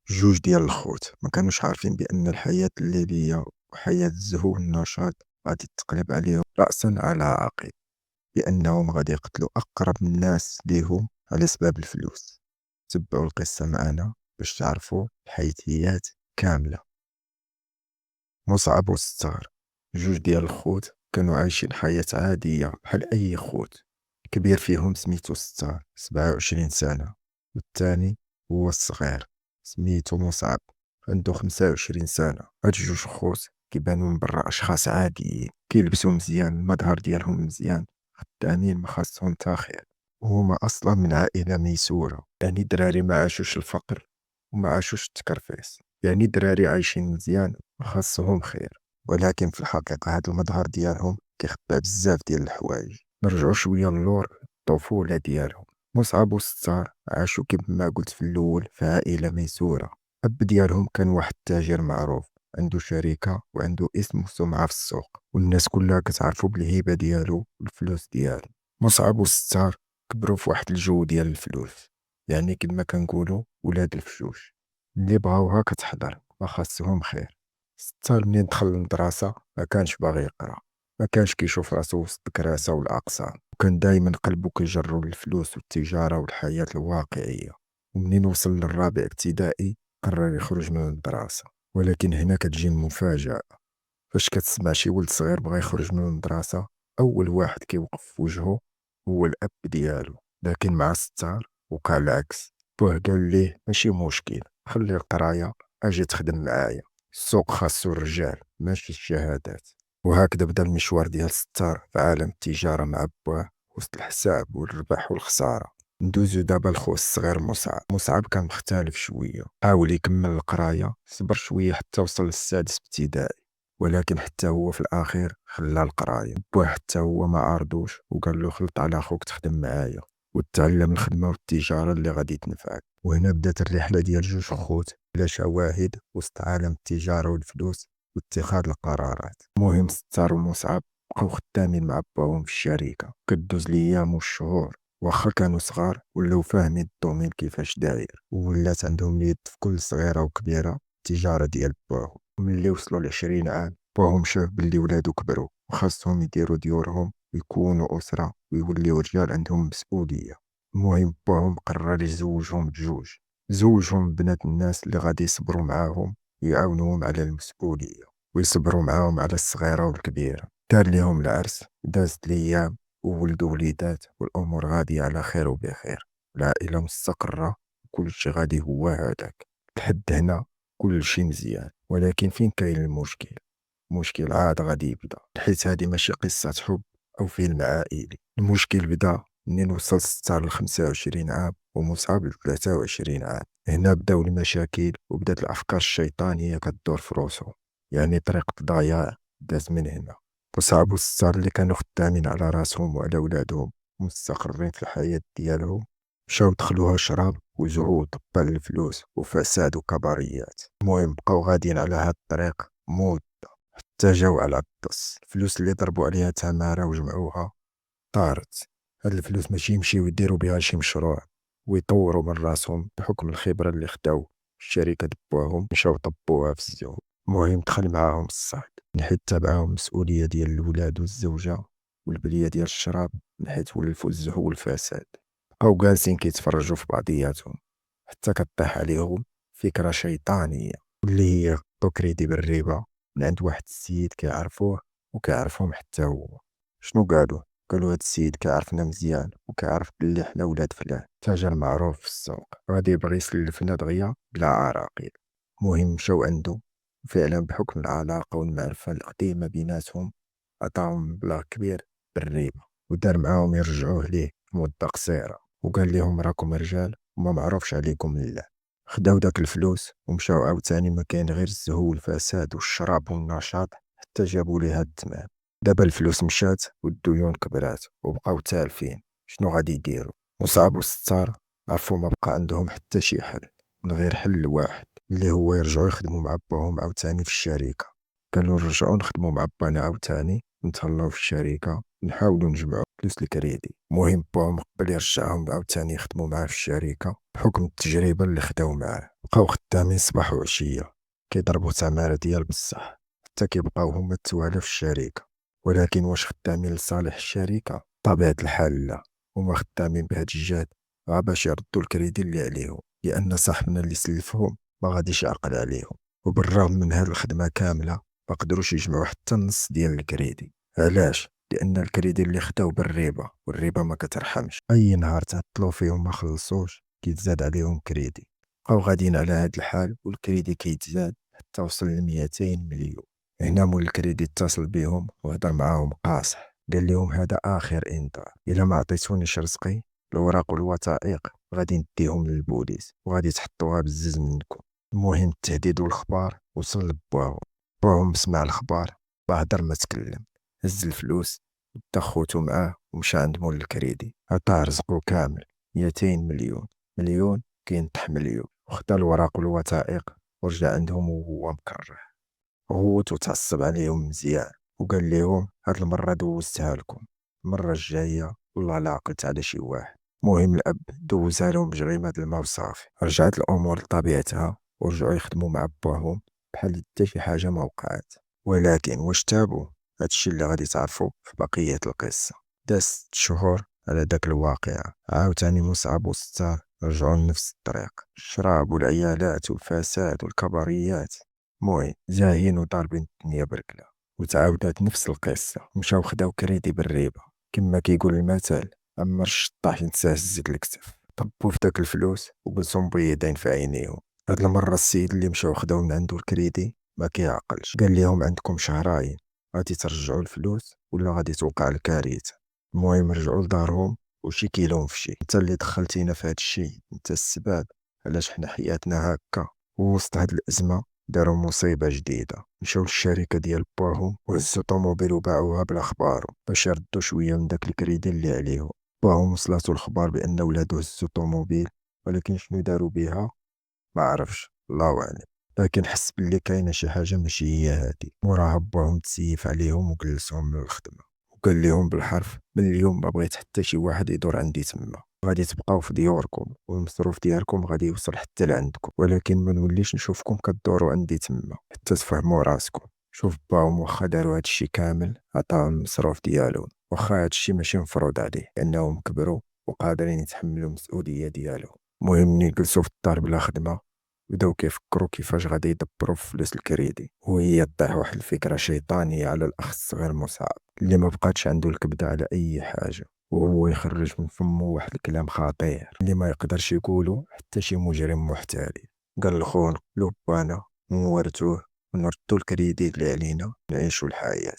جوج ديال الخوت ما كانوش عارفين بأن الحياة الليلية وحياة الزهو والنشاط غادي تقلب عليهم رأسا على عقب، بأنهم غادي يقتلوا أقرب الناس ليهم على سباب الفلوس. تبعوا القصة معنا باش تعرفوا الحيثيات كاملة. مصعب وستار، جوج ديال الخوت كانوا عايشين حياة عادية بحال أي خوت. كبير فيهم سميتو ستار 27 سنة، والثاني هو الصغير سميتو مصعب عنده 25 سنة. هاد جوج خوت كيبانو من برا أشخاص عاديين، كيلبسو مزيان، المظهر ديالهم مزيان، خدامين ما خاصهم تا خير. وهما أصلا من عائلة ميسورة، يعني دراري ما عاشوش الفقر وما عاشوش التكرفيس، يعني دراري عايشين مزيان ما خاصهم خير. ولكن في الحقيقة هاد المظهر ديالهم كيخبى بزاف ديال الحوايج. نرجعو شوية اللور الطفولة ديالهم. مصعب وستار عاشوا كما قلت في الأول في عائلة ميسورة. الأب ديالهم كان واحد التاجر معروف، عنده شركة وعنده اسم وسمعة في السوق، والناس كلها كتعرفو بالهيبة ديالو والفلوس ديالو. مصعب وستار كبروا في واحد الجو ديال الفلوس، يعني كما كنقولوا ولاد الفشوش اللي بغاوها كتحضر ما خاصهم خير. ستار منين دخل المدرسة ما كانش باغي يقرا، ما كانش كيشوف راسو وسط الكراسة والأقسام، وكان دايما قلبو كيجرو للفلوس والتجارة والحياة الواقعية. ومنين وصل للرابع ابتدائي قرر يخرج من المدرسة. ولكن هنا كتجي المفاجأة. فاش كتسمع شي ولد صغير بغا يخرج من المدرسة، أول واحد كيوقف في وجهه هو الأب ديالو. لكن مع ستار وقع العكس. بوه قال ليه ماشي مشكل، خلي القراية، أجي تخدم معايا، السوق خاصو الرجال ماشي الشهادات. وهكذا بدا المشوار ديال ستار في عالم التجارة مع بوه، وسط الحساب والربح والخسارة. ندوزو دابا الخو الصغير مصعب. مصعب كان مختلف شوية، حاول يكمل القراية، صبر شوية حتى وصل للسادس ابتدائي، ولكن حتى هو في الأخير خلى القراية. بوه حتى هو ما عارضوش وقال له خلط على خوك تخدم معايا وتعلم الخدمة والتجارة اللي غادي تنفعك. وهنا بدات الرحلة ديال جوج خوت بلا شواهد وسط عالم التجارة والفلوس واتخاذ القرارات. المهم ستار ومصعب بقاو خدامين مع باهم في الشركة. كدوز الأيام والشهور، واخا كانوا صغار ولاو فاهمين الدومين كيفاش داير، وولات عندهم اليد في كل صغيرة وكبيرة التجارة ديال باهم. ملي وصلوا ل20 عام باهم شاف بلي ولادو كبروا وخاصهم يديروا ديورهم ويكونوا أسرة ويوليو رجال عندهم مسؤولية. المهم باهم قرر يزوجهم بجوج، زوجهم بنات الناس اللي غادي يصبروا معاهم ويعاونوهم على المسؤولية ويصبروا معاهم على الصغيرة والكبيرة. دار ليهم العرس، دازت الأيام وولدوا وليدات، والأمور غادية على خير وبخير، العائلة مستقرة وكل شي غادي هو هذاك. لحد هنا كل شي مزيان، ولكن فين كاين المشكل؟ المشكل عاد غادي يبدا، حيت هادي ماشي قصة حب أو فيلم عائلي. المشكل بدا منين وصل ستار ل25 عام ومصعب ل23 عام. هنا بداو المشاكل وبدات الأفكار الشيطانية كدور في روسهم، يعني طريقة ضياع بدات من هنا. وصعب ستار اللي كانوا خدامين على راسهم وعلى ولادهم مستقرين في الحياة ديالهم، مشاو دخلوها شراب وزهود طبال الفلوس وفساد وكباريات. المهم بقاو غاديين على هاد الطريق مود، حتى جاو على الطس. الفلوس اللي ضربوا عليها تمارة وجمعوها طارت. هاد الفلوس ماشي يمشيو يديروا بها شي مشروع ويطوروا من راسهم بحكم الخبرة اللي خداو في الشركة دبوهم، مشاو طبوها في الزهو. المهم دخل معاهم الصعد، من حيت تابعهم المسؤولية ديال الولاد والزوجة، والبلية ديال الشراب من حيت ولفوا الزهو والفساد. بقاو جالسين كيتفرجوا في بعضياتهم حتى كطيح عليهم فكرة شيطانية، واللي هي يغطوا كريدي بالربا من عند واحد السيد كيعرفوه وكيعرفهم حتى هو. شنو قالوا هاد السيد كيعرفنا مزيان وكيعرف بلي حنا ولاد فلان، تاجر معروف في السوق، غادي يبغي يسلفنا دغيا بلا عراقيل. المهم مشاو عنده، فعلا بحكم العلاقة والمعرفة القديمة بيناتهم عطاهم مبلغ كبير بالربا، ودار معاهم يرجعوه ليه مدة قصيرة، وقال لهم راكم رجال وما معروفش عليكم لا. خداو داك الفلوس ومشاو عاوتاني، ما كاين غير الزهو والفساد والشراب والنشاط، حتى جابوا ليه هاد التمام. دابا الفلوس مشات والديون كبرات وبقاو تالفين، شنو غادي يديروا؟ مصعب وستار عرفوا ما بقى عندهم حتى شي حل من غير حل واحد، اللي هو يرجعوا يخدموا مع باهم عاوتاني في الشركة. قالوا نرجعوا نخدموا مع بانا عاوتاني ونتهلاو في الشركة نحاولوا نجمعوا فلوس الكريدي. المهم باهم قبل يرجعهم عاوتاني يخدموا معاه في الشركة بحكم التجربة اللي خداو معاه، بقاو خدامين صباح وعشية كيضربوا تمارة ديال بصح حتى كيبقاو هما التوالى في الشركة. ولكن واش خدامين لصالح الشركة؟ بطبيعة الحال لا، هما خدامين بهاد الجهد غا باش يردوا الكريدي اللي عليهم، لأن صاحبنا اللي سلفهم ما غاديش يعقل عليهم. وبالرغم من هاد الخدمة كاملة ما قدروش يجمعوا حتى النص ديال الكريدي. علاش؟ لأن الكريدي اللي خداو بالربا، والربا ما كترحمش. أي نهار تعطلوا فيه وما خلصوش كيتزاد عليهم كريدي. بقاو غاديين على هاد الحال والكريدي كيتزاد حتى وصل ل 200 مليون. هنا مول الكريدي اتصل بهم وهضر معاهم قاصح، قال لهم هذا آخر إنذار، إلا ما عطيتونيش رزقي الأوراق والوثائق غادي نديهم للبوليس وغادي تحطوها بزز منكم. المهم التهديد والخبار وصل لبواهم. بواهم سمع الخبار ما هدر ما تكلم، هز الفلوس ودا خوتو معاه ومشى عند مول الكريدي عطاه رزقو كامل 200 مليون. مليون كينطح مليون، وخدا الوراق والوثائق ورجع عندهم وهو مكرح. غوت وتعصب عليهم مزيان وقال لهم هاد المرة دوزتها لكم، المرة الجاية والله لا عقلت على شي واحد. مهم الأب دوزها لهم بجريمة الماء وصافي. رجعت الأمور لطبيعتها ورجعوا يخدموا مع باهم بحال حتى شي حاجة ما وقعت. ولكن واش تابوا؟ هادشي اللي غادي تعرفوا في بقية القصة. داز 6 شهور على داك الواقعة، عاوتاني مصعب وستار رجعوا لنفس الطريق، الشراب والعيالات والفساد والكبريات. المهم زاهين وضاربين الدنيا بركلة. وتعاودات نفس القصة، مشاو خداو كريدي بالريبة كما كيقول المثل، أما الشطاح ينساه الزيت الكتف. طبوا في داك الفلوس وجلسوا مبيضين في عينيهم. هاد المرة السيد اللي مشاو خداو من عنده الكريدي ما كيعقلش، قال لهم عندكم شهرين غادي ترجعوا الفلوس ولا غادي توقع الكارثة. المهم رجعوا لدارهم وشي كيلون في شي. انت اللي دخلتينا في هاد الشي، انت السبب علاش حنا حياتنا هكا. ووسط هاد الأزمة داروا مصيبة جديدة، مشاو للشركة ديال باهم وهزوا طوموبيل وباعوها بلا خبارهم باش يردوا شوية من داك الكريدي اللي عليهم. باهم وصلاتو الخبار بأن ولادو هزوا طوموبيل، ولكن شنو داروا بيها ما عرفش، الله أعلم. لكن حس بلي كاينة شي حاجة ماشي هي هادي. موراها باهم تسيف عليهم وجلسهم من الخدمة وقال لهم بالحرف من اليوم ما بغيت حتى شي واحد يدور عندي تما، غادي تبقاو في ديوركم والمصروف ديالكم غادي يوصل حتى لعندكم، ولكن ما نوليش نشوفكم كدوروا عندي تما حتى تفهموا راسكم. شوف باهم واخا داروا هادشي كامل عطاهم المصروف ديالهم، واخا هادشي ماشي مفروض عليه لانهم كبروا وقادرين يتحملوا المسؤولية ديالهم. المهم ملي جلسوا في الدار بلا خدمة بداو كيفكروا كيفاش غادي يدبروا في فلوس الكريدي، وهي طيح واحد الفكرة شيطانية على الأخ الصغير مصعب اللي ما بقاتش عنده الكبدة على أي حاجة، وهو يخرج من فمه واحد الكلام خطير اللي ما يقدرش يقولو حتى شي مجرم محترف. قال لخون لو بانا نورثوه ونردو الكريدي اللي علينا نعيشو الحياة.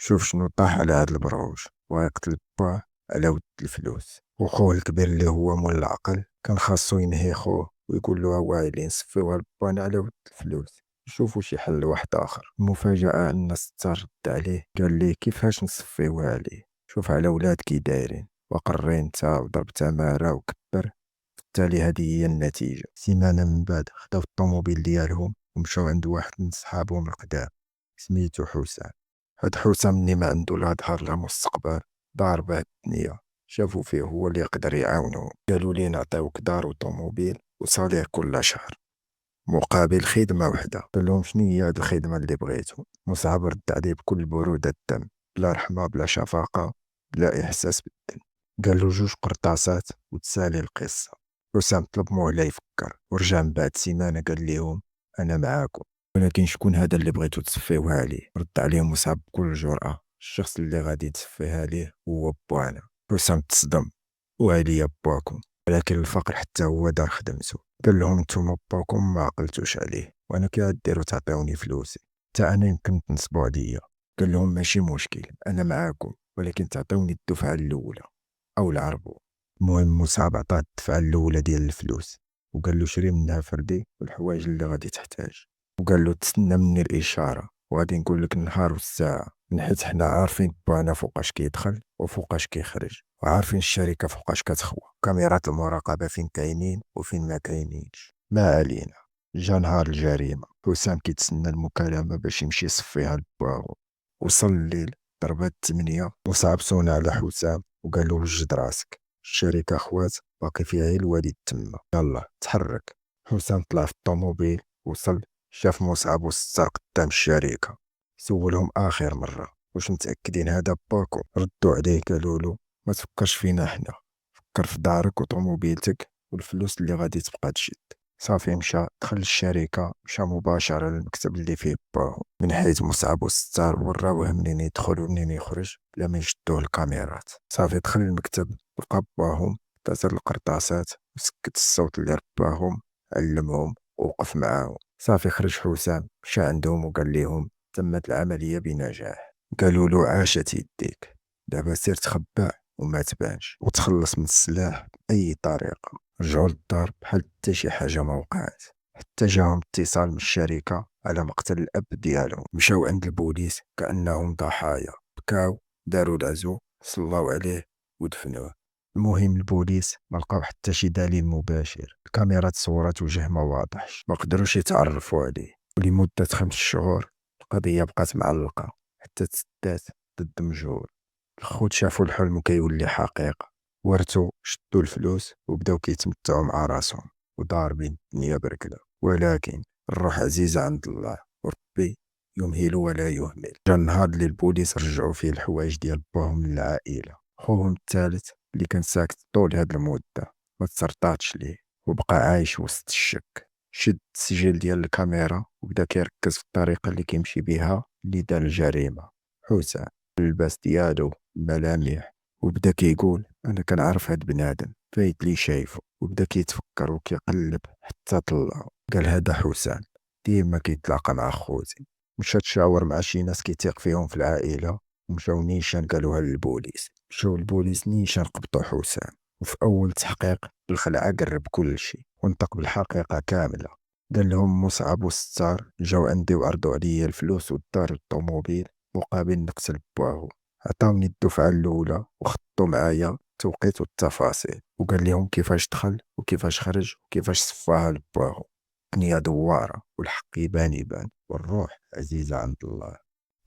شوف شنو طاح على هاد البروج، ويقتل باه على ود الفلوس. وخوه الكبير اللي هو مول العقل كان خاصو ينهي خوه ويقول له واعلين نصفيوها لبان على ود الفلوس، نشوفوا شي حل واحد اخر. المفاجأة ان ستار رد عليه قال ليه كيفاش نصفيوها عليه، شوف على ولاد كي دايرين وقرين انت وضرب تمارة وكبر. بالتالي هذه هي النتيجة. سيمانة من بعد خداو الطوموبيل ديالهم ومشاو عند واحد من صحابهم القدام سميتو حسام. هاد حسام مني ما عنده لا ظهر لا مستقبل دار به الدنيا، شافوا فيه هو اللي يقدر يعاونهم. قالوا لي نعطيوك دار وطوموبيل وصالير كل شهر مقابل خدمة وحدة. قال لهم شنو هي هاد الخدمة اللي بغيتو؟ مصعب رد عليه بكل برودة الدم، بلا رحمة بلا شفقة بلا إحساس بالدم. قال له 2 قرطاسات وتسالي القصة. حسام طلب مهلة يفكر ورجع من بعد سيمانة قال لهم أنا معاكم، ولكن شكون هذا اللي بغيتو تصفيوها عليه؟ رد عليهم مصعب بكل جرأة الشخص اللي غادي تصفيها عليه هو بوانا. حسام تصدم وعليا باكم، ولكن الفقر حتى هو دار خدمته. قال لهم نتوما باكم ما عقلتوش عليه وانا كي غديروا تعطيوني فلوسي حتى انا يمكن تنصبوا عليا. قال لهم ماشي مشكل انا معاكم، ولكن تعطيوني الدفعه الاولى او العربو. المهم مصعب عطاه الدفعه الاولى ديال الفلوس وقال له شري منها فردي والحوايج اللي غادي تحتاج، وقال له تسنى مني الاشاره وغادي نقول لك النهار والساعه، من حيت حنا عارفين بانا فوقاش كيدخل وفوقاش كيخرج، وعارفين الشركه فوقاش كتخوى، كاميرات المراقبه فين كاينين وفين ما كاينينش. ما علينا. جا نهار الجريمه، حسام كيتسنى المكالمه باش يمشي يصفيها لباغو. وصل الليل ضربات 8 وصعب صونا على حسام وقال له وجد راسك، الشركه خوات باقي فيها غير الوالد تما، يلا تحرك. حسام طلع في الطوموبيل، وصل، شاف مصعب وستار قدام الشركة، سولهم آخر مرة واش متأكدين هذا باكو؟ ردوا عليه قالوا ما تفكرش فينا حنا، فكر في دارك وطوموبيلتك والفلوس اللي غادي تبقى تشد. صافي مشى، دخل الشركة، مشى مباشرة للمكتب اللي فيه باهو، من حيث مصعب وستار وراوه منين يدخل ومنين يخرج بلا ما يشدوه الكاميرات. صافي دخل المكتب، لقى باهم، اعتذر القرطاسات وسكت الصوت اللي رباهم، علمهم ووقف معاهم. صافي خرج حسام، مشى عندهم وقال لهم تمت العملية بنجاح. قالوا له عاشت يديك، دابا سير تخبع وما تبانش وتخلص من السلاح بأي طريقة. رجعوا للدار بحال حتى شي حاجة ما وقعت، حتى جاهم اتصال من الشركة على مقتل الأب ديالهم. مشاو عند البوليس كأنهم ضحايا، بكاو، داروا العزو، صلاو عليه ودفنوه. المهم البوليس ما لقاو حتى شي دليل مباشر، الكاميرات صورت وجه ما واضحش، ما قدروش يتعرفوا عليه. ولمدة 5 شهور القضية بقات معلقة حتى تسدات ضد مجهول. الخوت شافوا الحلم كيولي حقيقة، ورثوا، شدوا الفلوس وبداو كيتمتعوا مع راسهم وضاربين الدنيا بركلة. ولكن الروح عزيزة عند الله، وربي يمهل ولا يهمل. جا النهار اللي البوليس رجعوا فيه الحوايج ديال باهم للعائلة. خوهم الثالث اللي كان ساكت طول هاد المدة ما تسرطاتش ليه وبقى عايش وسط الشك. شد السجل ديال الكاميرا وبدا كيركز في الطريقة اللي كيمشي بها اللي دار الجريمة. حسام، اللباس ديالو، الملامح، وبدا كيقول انا كنعرف هاد بنادم فايت لي شايفه. وبدا كيتفكر وكيقلب حتى طلع، قال هذا حسام ديما كيتلاقى مع خوتي. مشى تشاور مع شي ناس كيتيق فيهم في العائلة، ومشاو نيشان قالوها للبوليس. مشاو البوليس نيشان قبطوا حسام، وفي أول تحقيق بالخلعة قرب كل شيء ونطق بالحقيقة كاملة. قال لهم مصعب وستار جاو عندي وعرضوا عليا الفلوس والدار والطوموبيل مقابل نقتل باهو. عطاوني الدفعة الأولى وخطوا معايا التوقيت والتفاصيل، وقال لهم كيفاش دخل وكيفاش خرج وكيفاش صفاها لباهو. الدنيا دوارة والحق يبان والروح عزيزة عند الله.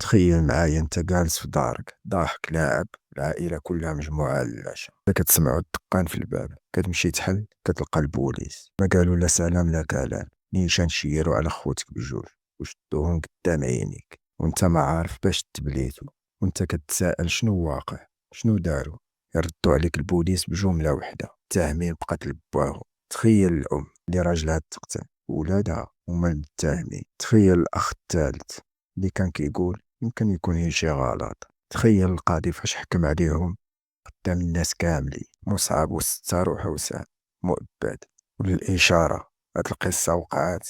تخيل معايا انت جالس في دارك ضاحك لاعب، العائلة كلها مجموعة على العشاء، كتسمعوا الدقان في الباب، كتمشي تحل كتلقى البوليس. ما قالوا لا سلام لا كلام، نيشان شيروا على خوتك بجوج وشدوهم قدام عينيك وانت ما عارف باش تبليتو، وانت كتساءل شنو واقع، شنو داروا. يردوا عليك البوليس بجملة وحدة، التهمين بقتل باهو. تخيل الأم اللي راجلها تقتل ولادها هما المتهمين. تخيل الأخ الثالث اللي كان كيقول يمكن يكون هي شي غلط. تخيل القاضي فاش حكم عليهم قدام الناس كاملين، مصعب وستار وحوسام مؤبد. وللإشارة هاد القصة وقعت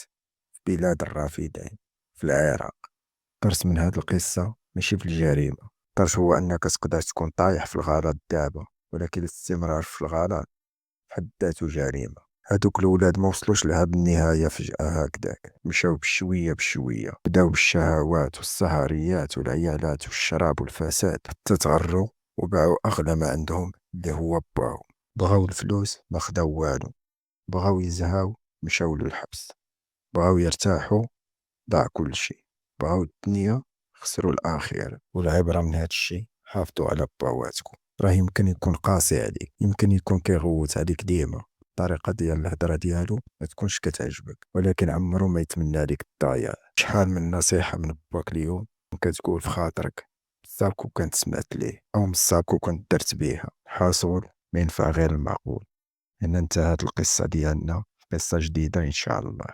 في بلاد الرافدين في العراق. درس من هاد القصة ماشي في الجريمة، درس هو أنك تقدر تكون طايح في الغلط دابا، ولكن الاستمرار في الغلط بحد ذاته جريمة. هادوك الولاد ما وصلوش لهاد النهاية فجأة هكذاك، مشاو بشوية بشوية، بداو بالشهوات والسهريات والعيالات والشراب والفساد حتى تغروا وباعوا أغلى ما عندهم اللي هو باو. بغاو الفلوس ما خداو والو، بغاو يزهاو مشاو للحبس، بغاو يرتاحوا ضاع كل شي، بغاو الدنيا خسروا الآخرة. والعبرة من هاد الشي حافظوا على باواتكم. راه يمكن يكون قاسي عليك، يمكن يكون كيغوت عليك ديما، الطريقة ديال الهضرة ديالو ما تكونش كتعجبك، ولكن عمرو ما يتمنى لك الضياع. شحال من نصيحة من باك اليوم كتقول في خاطرك بصح كون كنت سمعت ليه أو بصح كون كنت درت بيها، حاصل ما ينفع غير المعقول. هنا انتهت القصة ديالنا، قصة جديدة إن شاء الله.